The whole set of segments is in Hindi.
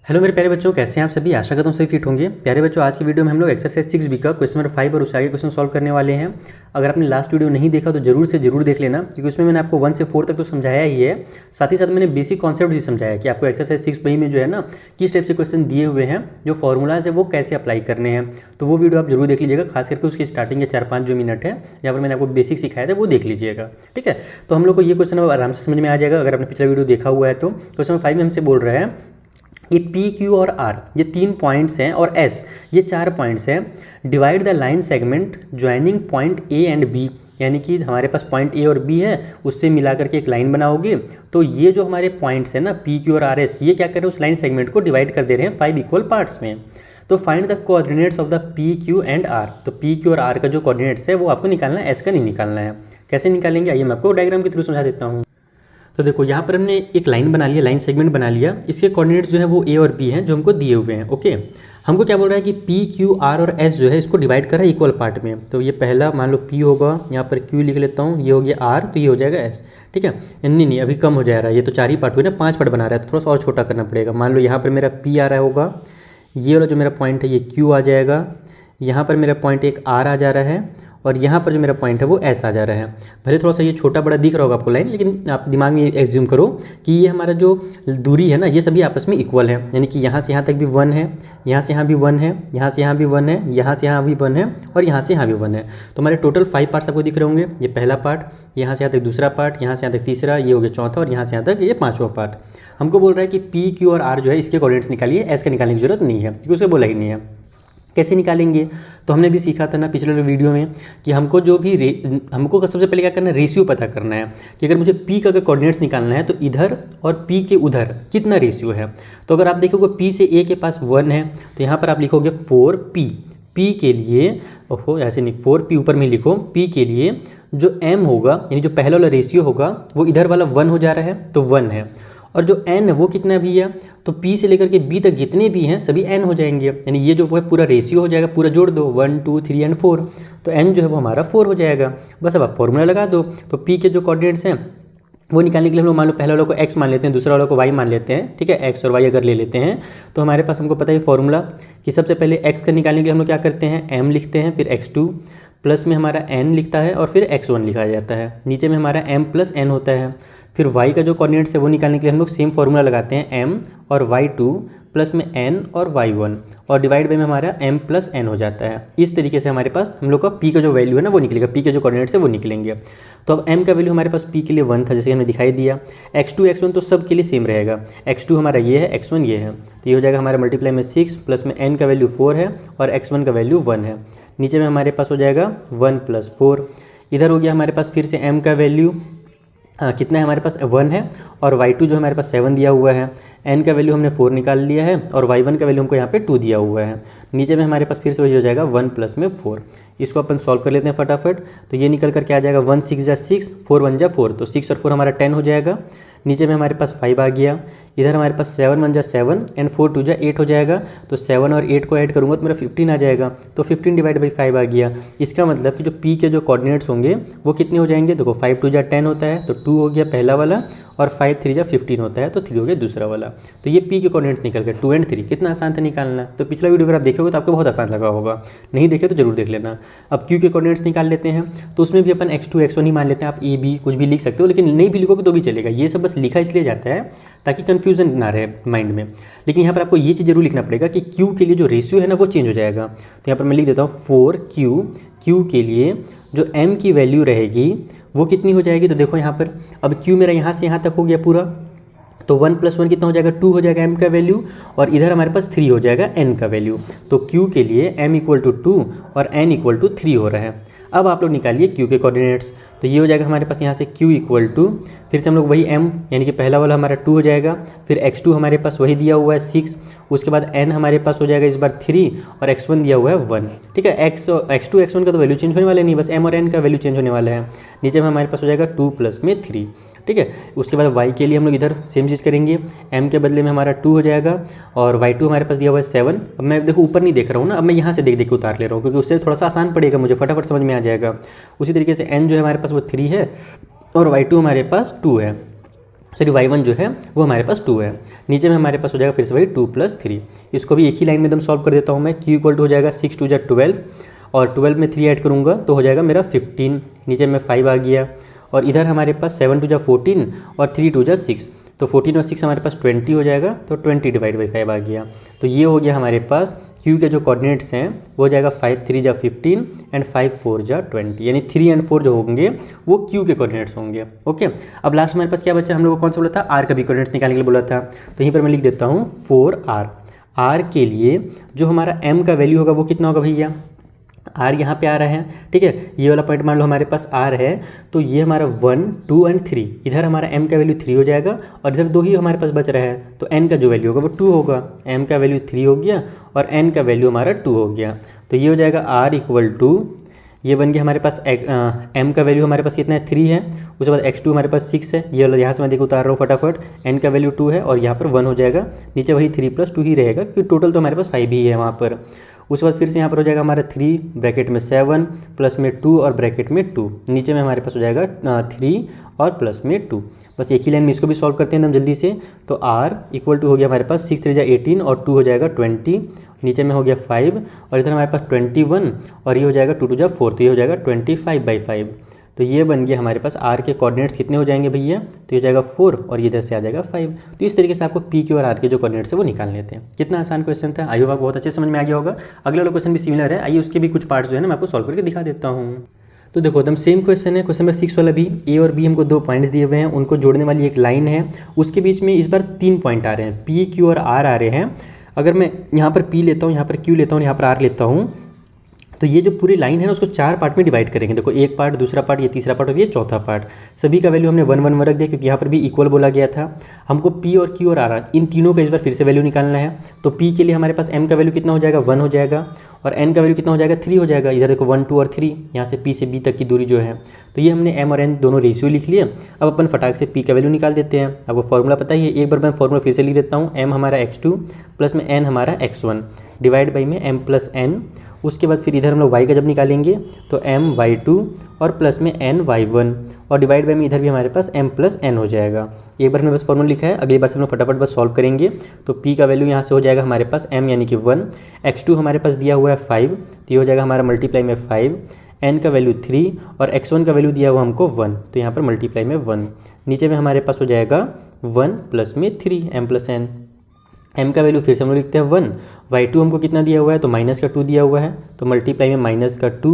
हेलो मेरे प्यारे बच्चों, कैसे हैं आप सभी। आशा करता हूँ सभी फिट होंगे। प्यारे बच्चों, आज की वीडियो में हम लोग एक्सरसाइज 6B का क्वेश्चन नंबर 5 और उससे आगे क्वेश्चन सॉल्व करने वाले हैं। अगर आपने लास्ट वीडियो नहीं देखा तो जरूर से जरूर देख लेना, क्योंकि उसमें मैंने आपको 1 से 4 तक तो समझाया ही है, साथ ही साथ मैंने बेसिक कॉन्सेप्ट भी समझाया कि आपको एक्सरसाइज 6B में जो है ना किस टाइप से क्वेश्चन दिए हुए हैं, जो फॉर्मूलाज है वो कैसे अप्लाई करने हैं। तो वो वीडियो आप जरूर देख लीजिएगा, खास करके उसकी स्टार्टिंग के 4-5 जो मिनट है जहाँ पर मैंने आपको बेसिक सिखाया था वो देख लीजिएगा। ठीक है, तो हम लोग को ये क्वेश्चन अब आराम से समझ में आ जाएगा अगर आपने पिछला वीडियो देखा हुआ है। तो क्वेश्चन नंबर 5 में हमसे बोल रहा है ये P, Q और R ये 3 पॉइंट्स हैं और S ये 4 पॉइंट्स हैं। Divide the line segment joining point A and B, यानी कि हमारे पास पॉइंट A और B है, उससे मिला करके एक लाइन बनाओगे। तो ये जो हमारे पॉइंट्स हैं ना P, Q और R, S, ये क्या कर रहे हैं, उस लाइन सेगमेंट को डिवाइड कर दे रहे हैं 5 इक्वल पार्ट्स में। तो find the coordinates of the P, Q and R। तो P, Q और R का जो कोऑर्डिनेट्स है वो आपको निकालना है, S का नहीं निकालना है। कैसे निकालेंगे आइए मैं आपको डायग्राम के थ्रू समझा देता हूँ। तो देखो यहाँ पर हमने एक लाइन बना लिया, लाइन सेगमेंट बना लिया। इसके कोऑर्डिनेट्स जो है वो A और B हैं जो हमको दिए हुए हैं। ओके, हमको क्या बोल रहा है कि P, Q, R और S जो है इसको डिवाइड कर रहा है इक्वल पार्ट में। तो ये पहला मान लो P होगा, यहाँ पर Q लिख लेता हूँ, ये हो गया R, तो ये हो जाएगा S। ठीक है, नहीं अभी कम हो जा रहा है, ये तो 4 ही पार्ट हुए ना, 5 पार्ट बना रहा है, तो थोड़ा सा और छोटा करना पड़ेगा। मान लो यहाँ पर मेरा P आ रहा होगा, ये वाला जो मेरा पॉइंट है ये Q आ जाएगा, यहाँ पर मेरा पॉइंट एक R आ जा रहा है, और यहाँ पर जो मेरा पॉइंट है वो S आ जा रहा है। भले थोड़ा सा ये छोटा बड़ा दिख रहा होगा आपको लाइन, लेकिन आप दिमाग में एज्यूम करो कि ये हमारा जो दूरी है ना ये सभी आपस में इक्वल है, यानी कि यहाँ से यहाँ तक भी 1 है, यहाँ से यहाँ भी 1 है, यहाँ से यहाँ भी 1 है, यहाँ से यहाँ भी 1 है, और यहाँ से यहाँ भी 1 है। तो हमारे टोटल 5 पार्ट्स आपको दिख रहे होंगे। ये पहला पार्ट, यहाँ से यहाँ तक दूसरा पार्ट, यहाँ से यहाँ तक तीसरा, ये हो गया चौथा, और यहाँ से यहाँ तक ये 5वां पार्ट। हमको बोल रहा है कि P, Q और R जो है इसके कोऑर्डिनेट्स निकालिए, S का निकालने की जरूरत नहीं है क्योंकि उसे बोला ही नहीं है। कैसे निकालेंगे, तो हमने भी सीखा था ना पिछले वीडियो में कि हमको जो भी हमको सबसे पहले क्या करना है, रेशियो पता करना है कि अगर मुझे P का अगर कोऑर्डिनेट्स निकालना है तो इधर और P के उधर कितना रेशियो है। तो अगर आप देखोगे P से A के पास 1 है, तो यहाँ पर आप लिखोगे 4P। P के लिए ओहो ऐसे नहीं, 4P ऊपर में लिखो। P के लिए जो M होगा, यानी जो पहला वाला रेशियो होगा वो इधर वाला 1 हो जा रहा है, तो 1 है। और जो n है वो कितना भी है, तो P से लेकर के B तक जितने भी हैं सभी n हो जाएंगे, यानी ये जो है पूरा रेशियो हो जाएगा, पूरा जोड़ दो 1 2 3 एंड 4, तो n जो है वो हमारा 4 हो जाएगा। बस अब आप फॉर्मूला लगा दो। तो P के जो कोऑर्डिनेट्स हैं वो निकालने के लिए हम लोग मान लो पहले वाले को x मान लेते हैं, दूसरा वाले को y मान लेते हैं। ठीक है, x और y अगर ले लेते हैं तो हमारे पास हमको पता है फॉर्मूला कि सबसे पहले x का निकालने के लिए हम लोग क्या करते हैं, m लिखते हैं, फिर x2 प्लस में हमारा n लिखता है, और फिर x1 लिखा जाता है, नीचे में हमारा m प्लस n होता है। फिर y का जो कोऑर्डिनेट्स है वो निकालने के लिए हम लोग सेम फॉर्मूला लगाते हैं, m और y2 प्लस में n और y1, और डिवाइड बाई में हमारा m प्लस n हो जाता है। इस तरीके से हमारे पास हम लोग का p का जो वैल्यू है ना वो निकलेगा, p के जो कोऑर्डिनेट्स है वो निकलेंगे। तो अब m का वैल्यू हमारे पास p के लिए 1 था, जैसे हमें दिखाई दिया। x2 x1 तो सब के लिए सेम रहेगा, x2 हमारा ये है, x1 ये है, तो ये हो जाएगा हमारा मल्टीप्लाई में 6 प्लस में n का वैल्यू 4 है और x1 का वैल्यू 1 है। नीचे में हमारे पास हो जाएगा 1 प्लस 4। इधर हो गया हमारे पास फिर से m का वैल्यू कितना है, हमारे पास 1 है, और y2 जो हमारे पास 7 दिया हुआ है, n का वैल्यू हमने 4 निकाल लिया है, और y1 का वैल्यू हमको यहाँ पे 2 दिया हुआ है। नीचे में हमारे पास फिर से वही हो जाएगा 1 प्लस में 4। इसको अपन सॉल्व कर लेते हैं फटाफट। तो ये निकल कर क्या आ जाएगा, 1 6 जा 6, 4 1 जा 4, तो 6 और 4 हमारा 10 हो जाएगा। नीचे में हमारे पास 5 आ गया, इधर हमारे पास 7 1 जा 7 एंड 4 2 जा 8 हो जाएगा, तो 7 और 8 को ऐड करूँगा तो मेरा 15 आ जाएगा, तो 15 डिवाइड बाई 5 आ गया। इसका मतलब कि जो P के जो कोऑर्डिनेट्स होंगे वो कितने हो जाएंगे, देखो 5 2 जा 10 होता है, तो 2 हो गया पहला वाला, और 5 3 जा 15 होता है, तो 3 हो गया दूसरा वाला। तो ये P के कोऑर्डिनेट निकल गए 2 एंड 3। कितना आसान था निकालना। तो पिछला वीडियो अगर आप देखोगे तो आपको बहुत आसान लगा होगा, नहीं देखे तो जरूर देख लेना। अब Q के कोऑर्डिनेट्स निकाल लेते हैं, तो उसमें भी अपन x2 x1 ही मान लेते हैं। आप A B कुछ भी लिख सकते हो, लेकिन नहीं भी लिखोगे तो भी चलेगा। ये सब बस लिखा इसलिए जाता है ताकि कन्फ्यूजन ना रहे माइंड में। लेकिन यहाँ पर आपको ये चीज़ जरूर लिखना पड़ेगा कि Q के लिए जो रेशियो है ना वो चेंज हो जाएगा। तो यहाँ पर मैं लिख देता हूँ 4Q। Q के लिए जो M की वैल्यू रहेगी वो कितनी हो जाएगी, तो देखो यहाँ पर अब Q मेरा यहाँ से यहाँ तक हो गया पूरा, तो 1 प्लस 1 कितना हो जाएगा, 2 हो जाएगा m का वैल्यू, और इधर हमारे पास 3 हो जाएगा n का वैल्यू। तो Q के लिए m इक्वल टू 2 और n इक्वल टू 3 हो रहा है। अब आप लोग निकालिए Q के कोऑर्डिनेट्स। तो ये हो जाएगा हमारे पास यहाँ से Q इक्वल टू, फिर से हम लोग वही m यानी कि पहला वाला हमारा 2 हो जाएगा, फिर x2 हमारे पास वही दिया हुआ है 6, उसके बाद n हमारे पास हो जाएगा इस बार 3, और x1 दिया हुआ है 1। ठीक है, x2 x1 का तो वैल्यू चेंज होने वाला नहीं, बस m और n का वैल्यू चेंज होने वाला है। नीचे में हमारे पास हो जाएगा 2 प्लस में 3। ठीक है, उसके बाद y के लिए हम लोग इधर सेम चीज़ करेंगे, m के बदले में हमारा 2 हो जाएगा, और y2 हमारे पास दिया हुआ है 7। अब मैं देखो ऊपर नहीं देख रहा हूँ ना, अब मैं यहाँ से देख देख के उतार ले रहा हूँ, क्योंकि उससे थोड़ा सा आसान पड़ेगा, मुझे फटाफट समझ में आ जाएगा। उसी तरीके से n जो है हमारे पास वो 3 है, और y2 हमारे पास 2 है। सॉरी y1 जो है वो हमारे पास 2 है। नीचे में हमारे पास हो जाएगा फिर से वही 2 + 3। इसको भी एक ही लाइन में एकदम सॉल्व कर देता हूँ मैं। q = हो जाएगा 6 × 2 = 12 और 12 में 3 ऐड करूँगा तो हो जाएगा मेरा 15। नीचे में 5 आ गया और इधर हमारे पास 7 × 2 = 14 और 3 × 2 = 6, तो 14 और 6 हमारे पास 20 हो जाएगा, तो 20 / 5 आ गया। तो ये हो गया हमारे पास q के जो कोऑर्डिनेट्स हैं वो हो जाएगा 5 × 3 = 15 एंड 5 × 4 = 20, यानी 3 और 4 जो होंगे वो q के कोऑर्डिनेट्स होंगे। ओके, अब लास्ट हमारे पास क्या बचा, हम लोग को कौन सा बोला था, r का भी कोऑर्डिनेट्स निकालने के लिए बोला था। तो यहीं पर मैं लिख देता हूँ 4r। r के लिए जो हमारा m का वैल्यू होगा वो कितना होगा भैया, r यहाँ पे आ रहा है, ठीक है। ये वाला पॉइंट मान लो हमारे पास r है, तो ये हमारा 1, 2 एंड 3, इधर हमारा m का वैल्यू 3 हो जाएगा और इधर 2 ही हमारे पास बच रहा है, तो n का जो वैल्यू होगा वो 2 होगा। m का वैल्यू 3 हो गया और n का वैल्यू हमारा 2 हो गया, तो ये हो जाएगा r = ये बन गया हमारे पास m का वैल्यू हमारे पास कितना है, 3 है। उसके बाद x2 हमारे पास 6 है, ये वाला यहाँ से मैं देखो उतार रहा हूँ फटाफट। n का वैल्यू 2 है और यहाँ पर 1 हो जाएगा, नीचे वही 3 + 2 ही रहेगा क्योंकि टोटल तो हमारे पास 5 ही है वहाँ पर। उसके बाद फिर से यहाँ पर हो जाएगा हमारा 3 ब्रैकेट में 7 प्लस में 2 और ब्रैकेट में 2, नीचे में हमारे पास हो जाएगा 3 और प्लस में 2। बस एक ही लाइन में इसको भी सॉल्व करते हैं एकदम जल्दी से। तो r = हो गया हमारे पास 6 × 3 = 18 और 2 हो जाएगा 20, नीचे में हो गया 5 और इधर हमारे पास 21 और ये हो जाएगा 2 × 2 = 4, तो ये हो जाएगा 25/5। तो ये बन गया हमारे पास r के कोऑर्डिनेट्स कितने हो जाएंगे भैया, तो ये हो जाएगा 4 और ये इधर से आ जाएगा 5। तो इस तरीके से आपको p के और r के जो कोऑर्डिनेट्स है वो निकाल लेते हैं। कितना आसान क्वेश्चन था, आई होप आपको बहुत अच्छे समझ में आ गया होगा। अगला वाला क्वेश्चन भी सिमिलर है, आइए उसके भी कुछ पार्ट्स जो है ना मैं आपको सॉल्व करके दिखा देता हूँ। तो देखो एकदम सेम क्वेश्चन है, क्वेश्चन नंबर 6 वाला भी। a और b हमको 2 पॉइंट्स दिए हुए हैं, उनको जोड़ने वाली एक लाइन है, उसके बीच में इस बार 3 पॉइंट आ रहे हैं, p, q और r आ रहे हैं। अगर मैं यहाँ पर p लेता हूँ, यहाँ पर q लेता हूँ, यहाँ पर r लेता हूँ, तो ये जो पूरी लाइन है ना उसको 4 पार्ट में डिवाइड करेंगे। देखो एक पार्ट, दूसरा पार्ट, ये तीसरा पार्ट और ये चौथा पार्ट। सभी का वैल्यू हमने 1, 1 रख दिया क्योंकि यहाँ पर भी इक्वल बोला गया था। हमको p और q और r इन तीनों का इस बार फिर से वैल्यू निकालना है। तो p के लिए हमारे पास m का वैल्यू कितना हो जाएगा, 1 हो जाएगा और n का वैल्यू कितना हो जाएगा, 3 हो जाएगा। इधर देखो 1, 2 और 3, यहाँ से p से b तक की दूरी जो है, तो ये हमने m और n दोनों रेशियो लिख लिए। अब अपन फटाक से p का वैल्यू निकाल देते हैं। आपको फॉर्मूला पता ही है, एक बार मैं फॉर्मूला फिर से लिख देता हूँ। m हमारा x2 प्लस में n हमारा x1 डिवाइड बाई में m + n। उसके बाद फिर इधर हम लोग y का जब निकालेंगे तो m y2 और प्लस में n y1 और डिवाइड बाई में इधर भी हमारे पास m + n हो जाएगा। एक बार हमने बस फॉर्मूला लिखा है, अगली बार से हम लोग फटाफट बस सॉल्व करेंगे। तो p का वैल्यू यहाँ से हो जाएगा हमारे पास m यानी कि 1, x2 हमारे पास दिया हुआ है 5, तो ये हो जाएगा हमारा मल्टीप्लाई में 5, n का वैल्यू 3 और x1 का वैल्यू दिया हुआ हमको 1, तो यहाँ पर मल्टीप्लाई में 1, नीचे में हमारे पास हो जाएगा 1 प्लस में 3 m + n। m का वैल्यू फिर से हम लोग लिखते हैं 1, y2 हमको कितना दिया हुआ है, तो माइनस का 2 दिया हुआ है, तो मल्टीप्लाई में माइनस का 2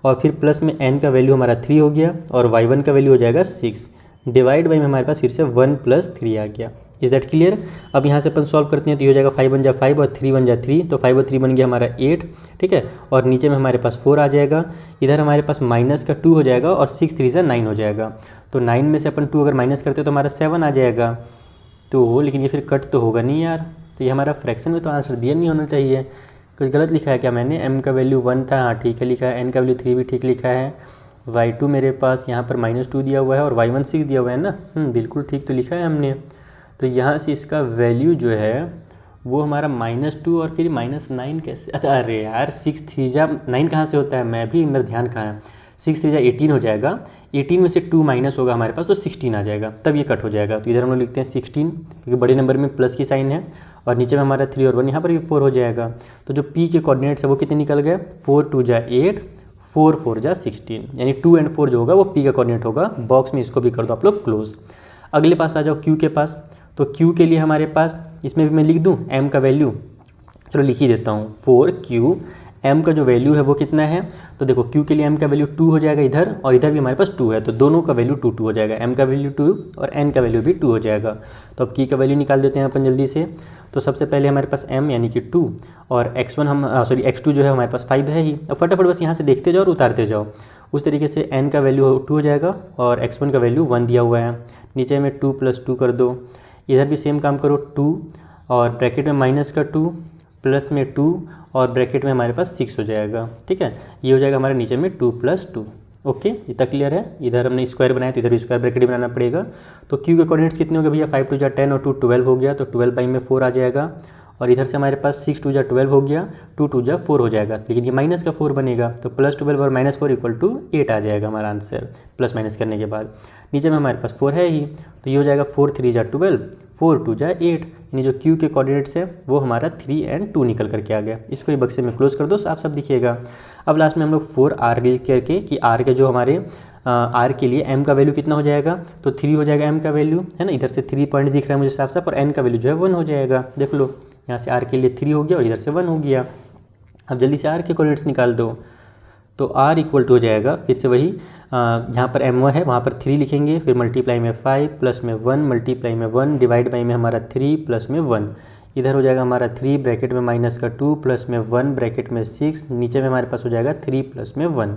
और फिर प्लस में n का वैल्यू हमारा 3 हो गया और y1 का वैल्यू हो जाएगा 6, डिवाइड बाई में हमारे पास फिर से 1 + 3 आ गया। Is that clear. अब यहाँ से अपन सॉल्व करते हैं, तो ये हो जाएगा 5 × 1 = 5 और 3 × 1 = 3, तो 5 और 3 बन गया हमारा 8, ठीक है। और नीचे में हमारे पास 4 आ जाएगा, इधर हमारे पास माइनस का 2 हो जाएगा और 6 × 3 = 9 हो जाएगा। तो 9 में से अपन 2 अगर माइनस करते तो हमारा 7 आ जाएगा। तो लेकिन ये फिर कट तो होगा नहीं यार, तो ये हमारा फ्रैक्शन में तो आंसर दिया नहीं होना चाहिए, कुछ गलत लिखा है क्या मैंने। m का वैल्यू 1 था, हाँ ठीक है लिखा है, n का वैल्यू 3 भी ठीक लिखा है, y2 मेरे पास यहाँ पर -2 दिया हुआ है और y1 6 दिया हुआ है ना, बिल्कुल ठीक तो लिखा है हमने। तो यहाँ से इसका वैल्यू जो है वो हमारा -2 और फिर -9 कैसे, अच्छा अरे यार 6 × 3 = 9 कहाँ से होता है, मैं भी मेरा ध्यान कहाँ है। 6 × 3 = 18 हो जाएगा, 18 में से 2 माइनस होगा हमारे पास तो 16 आ जाएगा, तब ये कट हो जाएगा। तो इधर हम लोग लिखते हैं 16 क्योंकि बड़े नंबर में प्लस की साइन है और नीचे में हमारा 3 और 1, यहाँ पर भी 4 हो जाएगा। तो जो p के कोऑर्डिनेट्स है वो कितने निकल गए, 4 × 2 = 8, 4 × 4 = 16, यानी 2 और 4 जो होगा वो p का कोऑर्डिनेट होगा। बॉक्स में इसको भी कर दो आप लोग क्लोज। अगले पास आ जाओ q के पास। तो q के लिए हमारे पास इसमें भी मैं लिख दूँ m का वैल्यू, चलो लिख ही देता हूँ 4q। m का जो वैल्यू है वो कितना है, तो देखो q के लिए m का वैल्यू 2 हो जाएगा इधर और इधर भी हमारे पास 2 है, तो दोनों का वैल्यू 2 2 हो जाएगा, m का वैल्यू 2 और n का वैल्यू भी 2 हो जाएगा। तो अब q का वैल्यू निकाल देते हैं अपन जल्दी से। तो सबसे पहले हमारे पास m यानी कि 2 और x1 x2 जो है हमारे पास 5 है ही। अब फटाफट बस यहाँ से देखते जाओ और उतारते जाओ। उस तरीके से n का वैल्यू 2 हो जाएगा और x1 का वैल्यू 1 दिया हुआ है, नीचे में 2 + 2 कर दो, इधर भी सेम काम करो 2 और ब्रैकेट में माइनस का 2 प्लस में 2 और ब्रैकेट में हमारे पास 6 हो जाएगा, ठीक है। ये हो जाएगा हमारे नीचे में 2 + 2, ओके इतना क्लियर है। इधर हमने स्क्वायर बनाया तो इधर भी स्क्वायर ब्रैकेट बनाना पड़ेगा। तो q के कोऑर्डिनेट्स कितने हो गए भैया, 5 × 2 = 10 और 2 12 हो गया, तो 12 बाई में 4 आ जाएगा और इधर से हमारे पास 6 2 जा 12 हो गया, 2 2 जा 4 हो जाएगा, लेकिन ये माइनस का 4 बनेगा, तो +12 और -4 इक्वल टू 8 आ जाएगा हमारा आंसर प्लस माइनस करने के बाद। नीचे में हमारे पास 4 है ही, तो ये हो जाएगा 4 3 जा 12, 4 2 जा 8, यानी जो क्यू के कोऑर्डिनेट्स है वो हमारा 3 और 2 निकल करके आ गया। इसको ये बक्से में क्लोज कर दो, साफ साफ दिखिएगा। अब लास्ट में हम लोग 4 आर लिख करके कि आर के जो हमारे आर के लिए एम का वैल्यू कितना हो जाएगा, तो 3 हो जाएगा एम का वैल्यू, है ना। इधर से 3 पॉइंट दिख रहा है मुझे साफ साफ, और एन का वैल्यू जो है 1 हो जाएगा। देख लो यहाँ से आर के लिए 3 हो गया और इधर से 1 हो गया। अब जल्दी से आर के कोऑर्डिनेट्स निकाल दो, तो आर इक्वल टू हो जाएगा फिर से वही, जहाँ पर m1 है वहाँ पर 3 लिखेंगे, फिर मल्टीप्लाई में 5 प्लस में 1 मल्टीप्लाई में 1 डिवाइड बाई में हमारा 3 प्लस में 1, इधर हो जाएगा हमारा 3 ब्रैकेट में माइनस का 2 प्लस में 1 ब्रैकेट में 6, नीचे में हमारे पास हो जाएगा 3 प्लस में 1।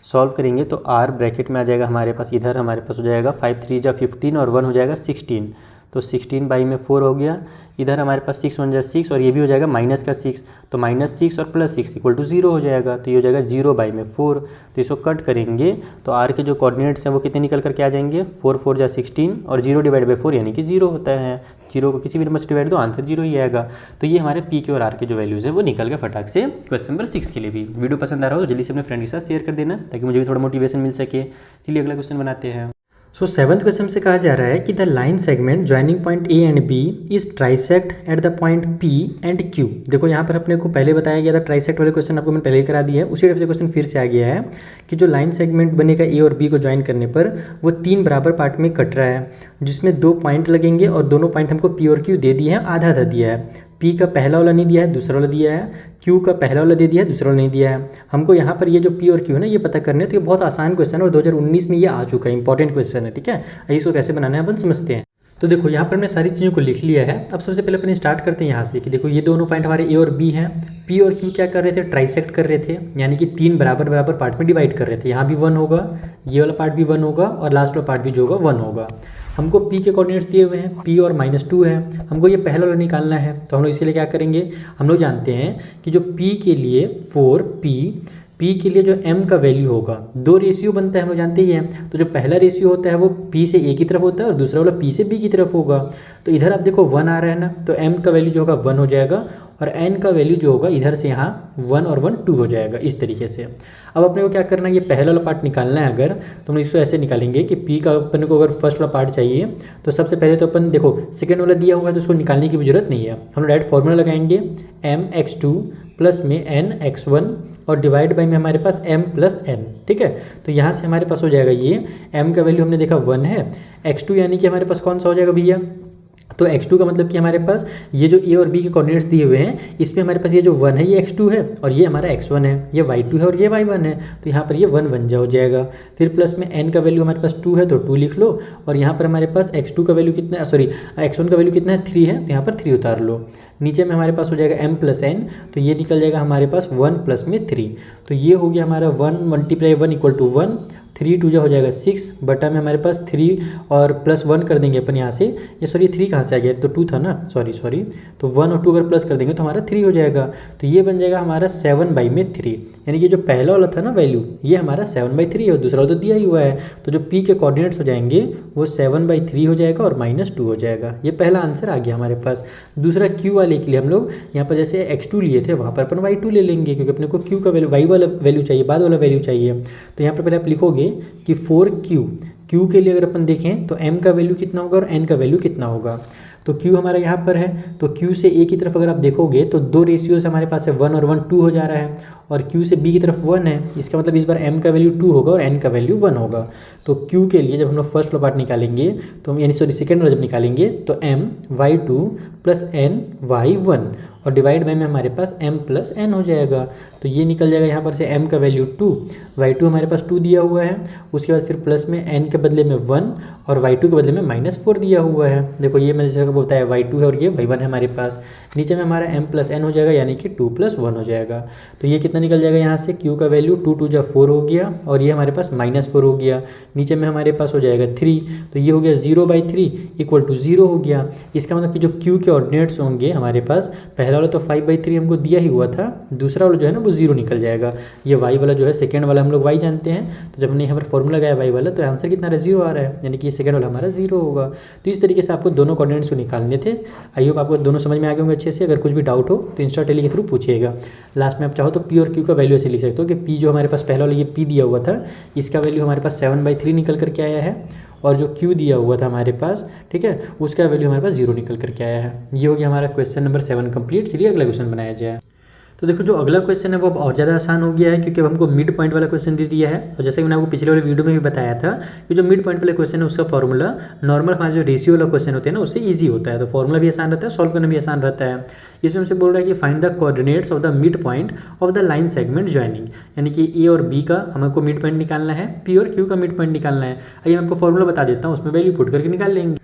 सॉल्व करेंगे तो r ब्रैकेट में आ जाएगा हमारे पास, इधर हमारे पास हो जाएगा 5 3 जा 15 और 1 हो जाएगा 16, तो 16 बाई में 4 हो गया। इधर हमारे पास 6 1 जा 6 और ये भी हो जाएगा माइनस का 6, तो -6 और +6 इक्वल टू 0 हो जाएगा, तो ये हो जाएगा 0 बाई में 4। तो इसको कट करेंगे तो r के जो कोऑर्डिनेट्स हैं वो कितने निकल करके आ जाएंगे, 4 4 जा 16 और 0 डिवाइड बाई 4 यानी कि 0 होता है। 0 को किसी भी नंबर से डिवाइड दो, आंसर 0 ही आएगा। तो ये हमारे p के और r के जो वैल्यूज़ है वो निकल गए फटाक से क्वेश्चन नंबर 6 के लिए भी। वीडियो पसंद आ रहा हो तो जल्दी से अपने फ्रेंड के साथ शेयर कर देना ताकि मुझे भी थोड़ा मोटिवेशन मिल सके। चलिए अगला क्वेश्चन बनाते हैं। सो 7th क्वेश्चन से कहा जा रहा है कि the line segment joining point A and B is trisect at the point P and Q. देखो यहाँ पर अपने को पहले बताया गया था, ट्राइसेक्ट वाले क्वेश्चन आपको मैंने पहले ही करा दिया है, उसी टाइप से क्वेश्चन फिर से आ गया है कि जो लाइन सेगमेंट बनेगा ए और बी को ज्वाइन करने पर वो 3 बराबर पार्ट में कट रहा है, जिसमें 2 पॉइंट लगेंगे और दोनों पॉइंट हमको पी और क्यू दे दिए हैं, आधा आधा दिया है। पी का पहला वाला नहीं दिया है, दूसरा वाला दिया है, क्यू का पहला वाला दे दिया है, दूसरा वाला नहीं दिया है। हमको यहाँ पर ये जो पी और क्यू है ना ये पता करने, तो ये बहुत आसान क्वेश्चन है और 2019 में ये आ चुका है, इंपॉर्टेंट क्वेश्चन है, ठीक है। इसको कैसे बनाना है अपन समझते हैं। तो देखो यहाँ पर हमने सारी चीज़ों को लिख लिया है। अब सबसे पहले अपन स्टार्ट करते हैं यहाँ से कि देखो ये दोनों पॉइंट हमारे ए और बी हैं, पी और क्यू क्या कर रहे थे, ट्राइसेक्ट कर रहे थे, यानी कि 3 बराबर बराबर पार्ट में डिवाइड कर रहे थे। यहाँ भी 1 होगा, ये वाला पार्ट भी 1 होगा और लास्ट वाला पार्ट भी जो होगा 1 होगा। हमको p के कोऑर्डिनेट्स दिए हुए हैं, p और -2 है, हमको ये पहला वाला निकालना है, तो हम लोग इसके लिए क्या करेंगे, हम लोग जानते हैं कि जो p के लिए 4p, p के लिए जो m का वैल्यू होगा, 2 रेशियो बनता है, हम लोग जानते ही हैं। तो जो पहला रेशियो होता है वो p से a की तरफ होता है और दूसरा वाला p से b की तरफ होगा। तो इधर आप देखो 1 आ रहा है ना, तो m का वैल्यू जो होगा 1 हो जाएगा और n का वैल्यू जो होगा इधर से यहाँ 1 और 1 2 हो जाएगा, इस तरीके से। अब अपने को क्या करना है, ये पहला वाला पार्ट निकालना है। अगर तो हम इसको ऐसे निकालेंगे कि p का अपने को अगर फर्स्ट वाला पार्ट चाहिए तो सबसे पहले तो अपन देखो सेकेंड वाला दिया हुआ है तो उसको निकालने की भी जरूरत नहीं है, हम डायरेक्ट फॉर्मूला लगाएंगे mx2 प्लस में nx1 और डिवाइड बाई में हमारे पास m प्लस n, ठीक है। तो यहाँ से हमारे पास हो जाएगा ये m का वैल्यू हमने देखा 1 है, x2 यानी कि हमारे पास कौन सा हो जाएगा भैया, तो x2 का मतलब कि हमारे पास ये जो a और b के कोऑर्डिनेट्स दिए हुए हैं इसमें हमारे पास ये जो 1 है ये x2 है और ये हमारा x1 है, ये y2 है और ये y1 है, तो यहाँ पर ये 1 1 जा हो जाएगा। फिर प्लस में n का वैल्यू हमारे पास 2 है तो 2 लिख लो और यहाँ पर हमारे पास x2 का वैल्यू कितना है, सॉरी x1 का वैल्यू कितना है 3 है, तो यहाँ पर 3 उतार लो। नीचे में हमारे पास हो जाएगा m प्लस n, तो ये निकल जाएगा हमारे पास 1 प्लस में 3, तो ये हो गया हमारा 1 मल्टीप्लाई 1 इक्वल टू 1, 3 2 जा हो जाएगा 6, बटा में हमारे पास 3 और प्लस 1 कर देंगे अपन यहाँ से, ये सॉरी 3 कहाँ से आ गया, तो 2 था ना, सॉरी तो 1 और 2 अगर प्लस कर देंगे तो हमारा 3 हो जाएगा। तो ये बन जाएगा हमारा 7 बाई में 3, यानी कि जो पहला वाला था ना वैल्यू ये हमारा 7 बाई 3 है और दूसरा तो दिया ही हुआ है, तो जो p के कोऑर्डिनेट्स हो जाएंगे वो 7 बाई 3 हो जाएगा और -2 हो जाएगा। ये पहला आंसर आ गया हमारे पास। दूसरा q वाले के लिए हम लोग यहाँ पर जैसे x2 लिए थे वहाँ पर अपन y2 ले लेंगे, क्योंकि अपने को q का वैल्यू y वाला वैल्यू चाहिए, बाद वाला वैल्यू चाहिए। तो यहाँ पर पहले आप लिखोगे कि 4q के लिए अगर अपन देखें तो m का वैल्यू कितना होगा और n का वैल्यू कितना होगा, तो q हमारा यहाँ पर है, तो q से a की तरफ अगर आप देखोगे तो 2 रेशियोज हमारे पास है, 1 और 1 2 हो जा रहा है, और q से b की तरफ 1 है, इसका मतलब इस बार m का वैल्यू 2 होगा और n का वैल्यू 1 होगा। तो q के लिए जब हम लोग फर्स्ट वाला पार्ट निकालेंगे तो हम यानी सॉरी सेकेंड वाला जब निकालेंगे तो m y2 plus n y1 और डिवाइड बाई में हमारे पास m प्लस n हो जाएगा। तो ये निकल जाएगा यहाँ पर से m का वैल्यू 2, y2 हमारे पास 2 दिया हुआ है, उसके बाद फिर प्लस में n के बदले में 1 और y2 के बदले में -4 दिया हुआ है। देखो ये मैंने जैसे बताया y2 है और ये y1 है हमारे पास। नीचे में हमारा m प्लस n हो जाएगा यानी कि 2 + 1 हो जाएगा। तो ये कितना निकल जाएगा यहाँ से, q का वैल्यू 2 2 जा 4 हो गया और ये हमारे पास -4 हो गया। नीचे में हमारे पास हो जाएगा 3, तो ये हो गया 0/3 इक्वल टू 0 हो गया। इसका मतलब कि जो q के ऑर्डिनेट्स होंगे हमारे पास, पहला पहला वाला तो 5/3 हमको दिया ही हुआ था, दूसरा वाला जो है ना वो 0 निकल जाएगा। ये y वाला जो है सेकेंड वाला हम लोग y जानते हैं, तो जब हमने यहाँ पर फॉर्मूला लगाया y वाला तो आंसर कितना रहा 0 आ रहा है, यानी कि ये सेकेंड वाला हमारा 0 होगा। तो इस तरीके से आपको दोनों कोऑर्डिनेट्स को निकालने थे। आई होप आपको दोनों समझ में आ गए होंगे अच्छे से। अगर कुछ भी डाउट हो तो इंस्टा टेली के थ्रू पूछिएगा। लास्ट में आप चाहो तो p और q का वैल्यू ऐसे लिख सकते हो कि p जो हमारे पास पहला वाला ये p दिया हुआ था, इसका वैल्यू हमारे पास 7/3 निकल करके आया है, और जो q दिया हुआ था हमारे पास, ठीक है, उसका वैल्यू हमारे पास 0 निकल करके आया है। ये हो गया हमारा क्वेश्चन नंबर 7 कंप्लीट। चलिए अगला क्वेश्चन बनाया जाए। तो देखो जो अगला क्वेश्चन है वो अब और ज़्यादा आसान हो गया है, क्योंकि अब हमको मिड पॉइंट वाला क्वेश्चन दे दिया है। और जैसे कि मैंने आपको पिछले वाले वीडियो में भी बताया था कि जो मिड पॉइंट वाला क्वेश्चन है उसका फॉर्मूला नॉर्मल हमारा जो रेशियो वाला क्वेश्चन होते हैं ना उससे ईजी होता है, तो फॉर्मूला भी आसान रहता है, सॉल्व करना भी आसान रहता है। इसमें हमसे बोल रहा है कि find the coordinates of the mid point of the line segment joining, यानी कि ए और बी का हमको मिड पॉइंट निकालना है, पी और क्यू का मिड पॉइंट निकालना है। आइए मैं आपको फॉर्मूला बता देता हूँ, उसमें वैल्यू पुट करके निकाल लेंगे।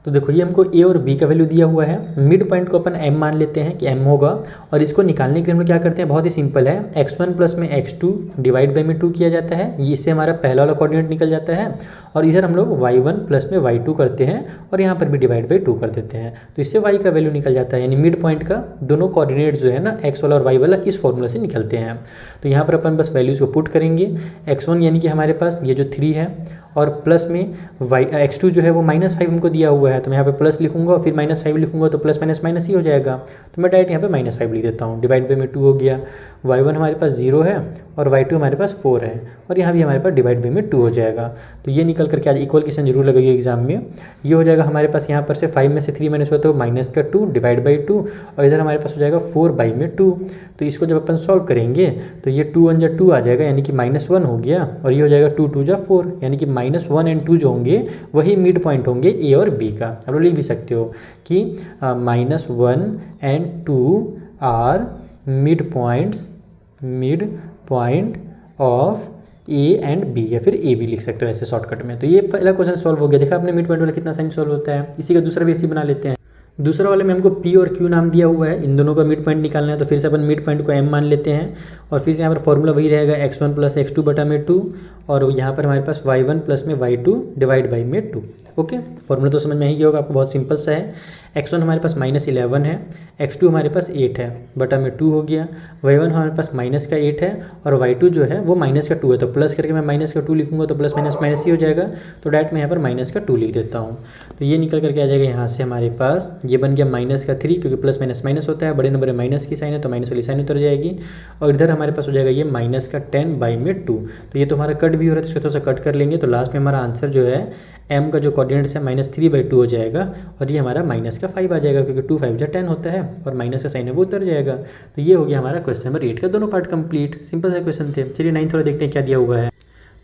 तो देखो ये हमको ए और बी का वैल्यू दिया हुआ है, मिड पॉइंट को अपन m मान लेते हैं कि m होगा, और इसको निकालने के लिए हम लोग क्या करते हैं, बहुत ही सिंपल है, x1 प्लस में x2 डिवाइड बाई में 2 किया जाता है, ये इससे हमारा पहला वाला कोऑर्डिनेट निकल जाता है, और इधर हम लोग y1 प्लस में y2 करते हैं, और यहाँ पर भी डिवाइड बाई 2 कर देते हैं, तो इससे y का वैल्यू निकल जाता है। यानी मिड पॉइंट का दोनों कोऑर्डिनेट जो है ना x वाला और y वाला इस फॉर्मूला से निकलते हैं। तो यहाँ पर अपन बस वैल्यूज़ को पुट करेंगे, x1 यानी कि हमारे पास ये जो 3 है, और प्लस में x2 जो है वो -5 हमको दिया हुआ है, तो मैं यहाँ पे प्लस लिखूंगा और फिर -5 लिखूंगा, तो प्लस माइनस माइनस ही हो जाएगा, तो मैं डायरेक्ट यहाँ पे -5 लिख देता हूँ, डिवाइड बाई में 2 हो गया। y1 हमारे पास 0 है और y2 हमारे पास 4 है, और यहाँ भी हमारे पास डिवाइड बाई में 2 हो जाएगा। तो ये निकल करके आज इक्वल क्वेश्चन जरूर लगेगी एग्जाम में। ये हो जाएगा हमारे पास यहाँ पर से 5 में से 3 माइनस हुआ तो माइनस का 2 डिवाइड बाई 2, और इधर हमारे पास हो जाएगा 4/2। तो इसको जब अपन सॉल्व करेंगे तो ये 2 1 जा 2 आ जाएगा, यानी कि -1 हो गया, और ये हो जाएगा 2 2 जा 4, यानी कि -1 और 2 जो होंगे वही मिड पॉइंट होंगे ए और बी का। आप लोग लिख भी सकते हो कि -1 और 2 are mid point of A and B, या फिर ए बी लिख सकते हो ऐसे शॉर्टकट में। तो ये पहला क्वेश्चन सॉल्व हो गया। देखा आपने मिड पॉइंट वाला कितना आसानी सॉल्व होता है। इसी का दूसरा भी ऐसे बना लेते हैं। दूसरा वाले में हमको P और Q नाम दिया हुआ है, इन दोनों का मिड पॉइंट निकालना है, तो फिर से अपन मिड पॉइंट को M मान लेते हैं, और फिर से यहाँ पर फॉर्मूला वही रहेगा x1 प्लस x2 बटा में 2, और यहाँ पर हमारे पास y1 प्लस में y2 डिवाइड बाई में 2। ओके, फॉर्मूला तो समझ में ही गया होगा आपको, बहुत सिंपल सा है। x1 हमारे पास -11 है, x2 हमारे पास 8 है, बटा में 2 हो गया, y1 हमारे पास -8 है, और y2 जो है वो -2 है, तो प्लस करके मैं -2 लिखूंगा तो प्लस माइनस माइनस ही हो जाएगा, तो डायरेक्ट मैं यहाँ पर -2 लिख देता हूँ। तो ये निकल करके आ जाएगा यहाँ से हमारे पास, ये बन गया -3, क्योंकि प्लस माइनस माइनस होता है, बड़े नंबर में माइनस की साइन है तो माइनस वाली साइन उतर जाएगी, और इधर हमारे पास हो जाएगा ये -10/2। तो ये तो हमारा कट भी हो रहा है, तो इसको थोड़ा सा कट कर लेंगे, तो लास्ट में हमारा आंसर जो है m का जो कोऑर्डिनेट्स है -3/2 हो जाएगा, और ये हमारा -5 आ जाएगा, क्योंकि 2 5 10 होता है, और माइनस का साइन है वो उतर जाएगा। तो ये हो गया हमारा क्वेश्चन नंबर 8 का दोनों पार्ट कंप्लीट। सिंपल से क्वेश्चन थे। चलिए 9 थोड़ा देखते हैं क्या दिया हुआ है।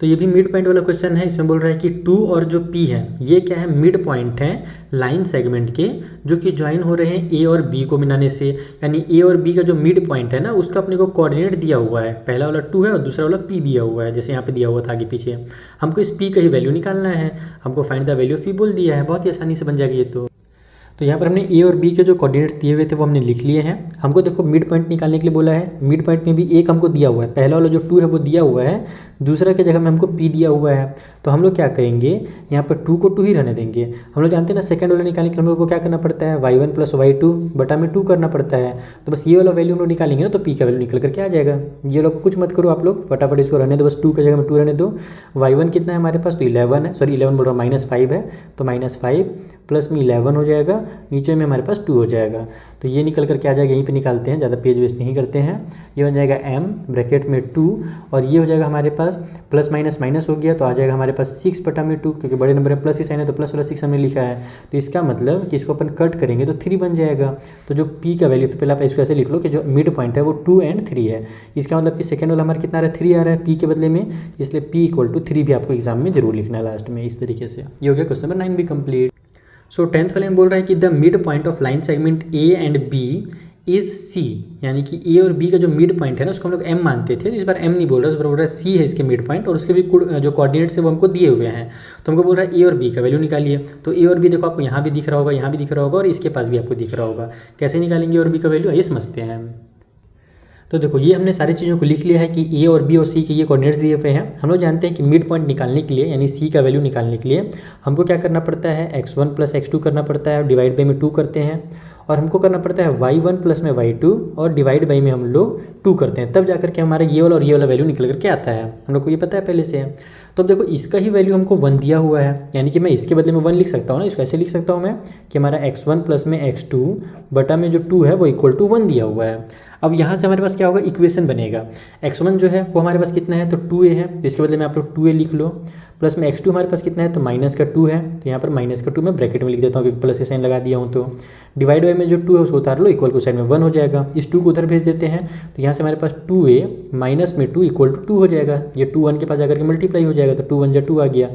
तो ये भी मिड पॉइंट वाला क्वेश्चन है। इसमें बोल रहा है कि 2 और जो P है ये क्या है, मिड पॉइंट है लाइन सेगमेंट के, जो कि ज्वाइन हो रहे हैं ए और बी को मिलाने से। यानी ए और बी का जो मिड पॉइंट है ना उसका अपने को कोऑर्डिनेट दिया हुआ है, पहला वाला 2 है और दूसरा वाला P दिया हुआ है, जैसे यहाँ पे दिया हुआ था आगे पीछे। हमको इस P का ही वैल्यू निकालना है, हमको find the value of P बोल दिया है, बहुत ही आसानी से बन जाएगी ये। तो यहाँ पर हमने ए और बी के जो कोऑर्डिनेट्स दिए हुए थे वो हमने लिख लिए हैं। हमको देखो मिड पॉइंट निकालने के लिए बोला है, मिड पॉइंट में भी एक हमको दिया हुआ है, पहला वाला जो 2 है वो दिया हुआ है, दूसरा की जगह में हमको P दिया हुआ है। तो हम लोग क्या करेंगे, यहाँ पर 2 को 2 ही रहने देंगे। हम लोग जानते हैं ना सेकंड वाला निकालने के लिए हम लोग को क्या करना पड़ता है, y1 प्लस y2 बटा में 2 करना पड़ता है। तो बस ये वाला वैल्यू हम लोग निकालेंगे ना तो P का वैल्यू निकल करके आ जाएगा। ये लोग कुछ मत करो आप लोग, फटाफट इसको रहने दो, बस 2 की जगह में 2 रहने दो। y1 कितना है हमारे पास, तो 11 है, सॉरी 11 बोल रहा हूँ, -5 है, तो -5 प्लस में 11 हो जाएगा, नीचे में हमारे पास 2 हो जाएगा। तो ये निकल करके आ जाएगा, यहीं पे निकालते हैं, ज़्यादा पेज वेस्ट नहीं करते हैं। ये बन जाएगा m ब्रैकेट में 2, और ये हो जाएगा हमारे पास प्लस माइनस माइनस हो गया, तो आ जाएगा हमारे पास 6 बटा में 2, क्योंकि बड़े नंबर में प्लस की साइन है तो प्लस वाला 6 हमने लिखा है। तो इसका मतलब कि इसको अपन कट करेंगे तो 3 बन जाएगा। तो जो P का वैल्यू, पहले आप इसको ऐसे लिख लो कि जो मिड पॉइंट है वो 2 और 3 है। इसका मतलब कि सेकंड वाला हमारा कितना आ रहा है, 3 आ रहा है P के बदले में, इसलिए P = 3 भी आपको एग्जाम में जरूर लिखना है लास्ट में, इस तरीके से। ये हो गया क्वेश्चन नंबर 9 भी कंप्लीट। सो 10th वाले में बोल रहा है कि the mid point of line segment A and B is C, यानी कि ए और बी का जो मिड पॉइंट है ना उसको हम लोग m मानते थे, तो इस बार m नहीं बोल रहा है, इस बार बोल रहा है c है इसके मिड पॉइंट, और उसके भी जो कोऑर्डिनेट्स है वो हमको दिए हुए हैं। तो हमको बोल रहा है ए और बी का वैल्यू निकालिए। तो ए और बी देखो आपको यहाँ भी दिख रहा होगा, यहाँ भी दिख रहा होगा, और इसके पास भी आपको दिख रहा होगा। कैसे निकालेंगे ए और बी का वैल्यू, ये समझते हैं। तो देखो ये हमने सारी चीज़ों को लिख लिया है कि ए और बी और सी के ये कोऑर्डिनेट्स दिए हुए हैं। हम लोग जानते हैं कि मिड पॉइंट निकालने के लिए, यानी सी का वैल्यू निकालने के लिए हमको क्या करना पड़ता है, x1 प्लस x2 करना पड़ता है, डिवाइड बाई में 2 करते हैं, और हमको करना पड़ता है y1 प्लस में y2 और डिवाइड बाई में हम लोग 2 करते हैं, तब जा करके हमारा ये वाला और ये वाला वैल्यू निकल करके आता है। हम लोग को ये पता है पहले से है। तो अब देखो इसका ही वैल्यू हमको 1 दिया हुआ है, यानी कि मैं इसके बदले में 1 लिख सकता हूँ ना। इसको ऐसे लिख सकता हूँ मैं कि हमारा x1 प्लस में x2 बटा में जो 2 है वो इक्वल टू 1 दिया हुआ है। अब यहाँ से हमारे पास क्या होगा, इक्वेशन बनेगा। x1 जो है वो हमारे पास कितना है, तो 2a है, तो इसके बदले में आप लोग 2a लिख लो, प्लस में x2 हमारे पास कितना है, तो माइनस का 2 है, तो यहाँ पर माइनस का 2 मैं ब्रैकेट में लिख देता हूँ क्योंकि प्लस के साइन लगा दिया हूँ। तो डिवाइड बाई में जो 2 है उसको उतार लो, इक्वल को साइड में 1 हो जाएगा। इस 2 को उधर भेज देते हैं, तो यहाँ से हमारे पास 2a माइनस में 2 इक्वल टू 2 हो जाएगा। ये 2 1 के पास जाकर के मल्टीप्लाई हो जाएगा, तो 2 1 जा 2 आ गया।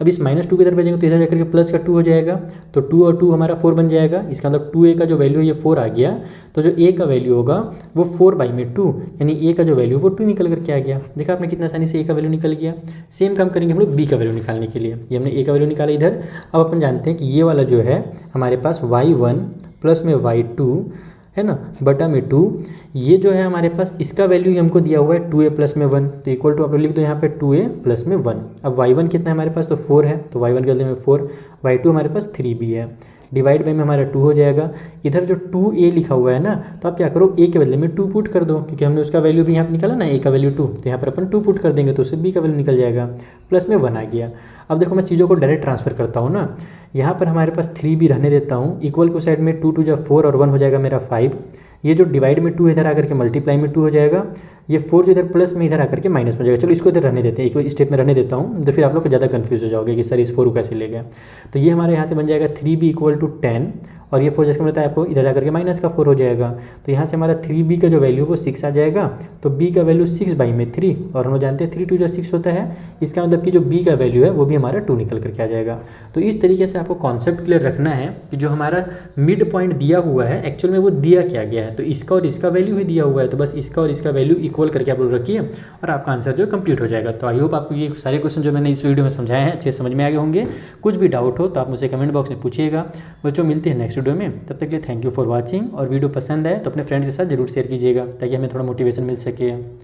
अब इस -2 की इधर भेजेंगे तो इधर जाकर के प्लस का 2 हो जाएगा, तो 2 और 2 हमारा 4 बन जाएगा। इसका मतलब 2a का जो वैल्यू है ये 4 आ गया, तो जो a का वैल्यू होगा वो 4 बाई में 2, यानी a का जो वैल्यू वो 2 निकल करके आ गया। देखा आपने कितना आसानी से a का वैल्यू निकल गया। सेम काम करेंगे हम लोग b का वैल्यू निकालने के लिए। ये हमने a का वैल्यू निकाला इधर। अब अपन जानते हैं कि ये वाला जो है हमारे पास y1 प्लस में y2 है ना बटा में 2, ये जो है हमारे पास इसका वैल्यू हमको दिया हुआ है 2a प्लस में 1, तो इक्वल टू आप लोग लिख दो यहाँ पे 2a प्लस में 1। अब y1 कितना है हमारे पास, तो 4 है, तो y1 के बदले में 4, y2 हमारे पास 3b है, डिवाइड बाई में हमारा 2 हो जाएगा। इधर जो 2a लिखा हुआ है ना, तो आप क्या करो a के बदले में 2 पुट कर दो, क्योंकि हमने उसका वैल्यू भी यहाँ पर निकाला ना, a का वैल्यू 2, तो यहाँ पर अपन 2 पुट कर देंगे तो उससे b का वैल्यू निकल जाएगा, प्लस में 1 आ गया। अब देखो मैं चीज़ों को डायरेक्ट ट्रांसफर करता हूँ ना, यहाँ पर हमारे पास 3b रहने देता हूँ, इक्वल को साइड में 2 2 जा 4 और 1 हो जाएगा मेरा 5। ये जो डिवाइड में 2 इधर आकर के मल्टीप्लाई में 2 हो जाएगा, ये 4 जो इधर प्लस में इधर आकर के माइनस में हो जाएगा। चलो इसको इधर रहने देते हैं, एक स्टेप में रहने देता हूँ, तो फिर आप लोग को ज़्यादा कंफ्यूज हो जाओगे कि सर इस 4 को कैसे ले गए। तो ये हमारे यहाँ से बन जाएगा 3b इक्वल टू 10, और ये 4 जैसे बताया आपको इधर आकर के माइनस का 4 हो जाएगा, तो यहाँ से हमारा 3b का जो वैल्यू वो 6 आ जाएगा। तो b का वैल्यू 6 बाई में 3, और हम लोग जानते हैं 3 2 जो 6 होता है, इसका मतलब कि जो b का वैल्यू है वो भी हमारा 2 निकल करके आ जाएगा। तो इस तरीके से आपको कॉन्सेप्ट क्लियर रखना है कि जो हमारा मिड पॉइंट दिया हुआ है एक्चुअल में वो दिया क्या गया है, तो इसका और इसका वैल्यू ही दिया हुआ है, तो बस इसका और इसका वैल्यू इक्वल करके आप लोग रखिए और आपका आंसर जो कंप्लीट हो जाएगा। तो आई होप आपको ये सारे क्वेश्चन जो मैंने इस वीडियो में समझाए हैं अच्छे समझ में आ गए होंगे। कुछ भी डाउट हो तो आप मुझे कमेंट बॉक्स में पूछिएगा। बच्चों मिलते हैं नेक्स्ट वीडियो में, तब तक के लिए थैंक यू फॉर वॉचिंग। और वीडियो पसंद आए तो अपने फ्रेंड्स के साथ जरूर शेयर कीजिएगा ताकि हमें थोड़ा मोटिवेशन मिल सके।